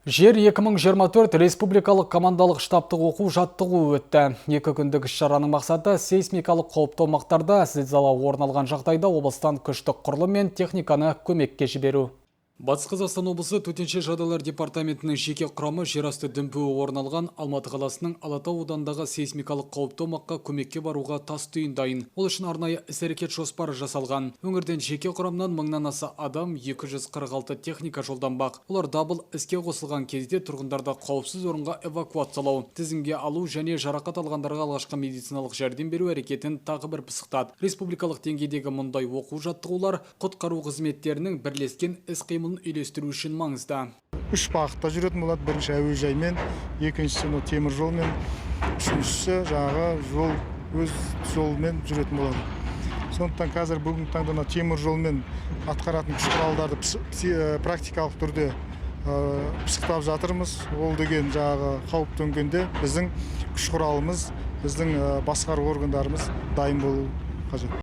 Жер 2024 республикалық командалық штабтық оқу жаттығу өтті. 2 күндік іс-шараның мақсаты сейсмикалық қауіпті аумақтарда зілзала орын алған жағдайда облыстан күштік құрылым мен техниканы көмекке жіберу. Батыс Қазақстан облысы төтенше жағдайлар департаментінің жеке құрамы жерасты дүмпуі орын алған Алматы қаласының Алатау ауданындағы сейсмикалық қауіпті аумаққа көмекке баруға тас түйін дайын. Ол үшін арнайы іс-әрекет жоспары жасалған. Өңірден жеке құрамнан 1000-нан аса адам, 246 техника жолданбақ. Олар дабыл іске қосылған кезде тұрғындарды қауіпсіз орынға эвакуациялау, тізімге алу және жарақат алғандарға алғашқы медициналық жәрдем беру әрекетін тағы бір пысықтады. Республикалық деңгейдегі мұндай оқу жаттығулар құтқару қызметтерінің бірлескен іс-қимыл үйлестіру үшін маңызды. 3 бағытта жүретін болады. Бірінші әуежаймен, екіншісі темір жолмен, үшіншісі жаңағы өз жолмен жүретін болады. Сондықтан қазір бүгінгі таңда темір жолмен атқаратын күш құралдарды практикалық түрде пысықтап жатырмыз. Ол деген жаңағы қауіп төнгенде біздің күш құралымыз, біздің басқару органдарымыз дайын болу қажет.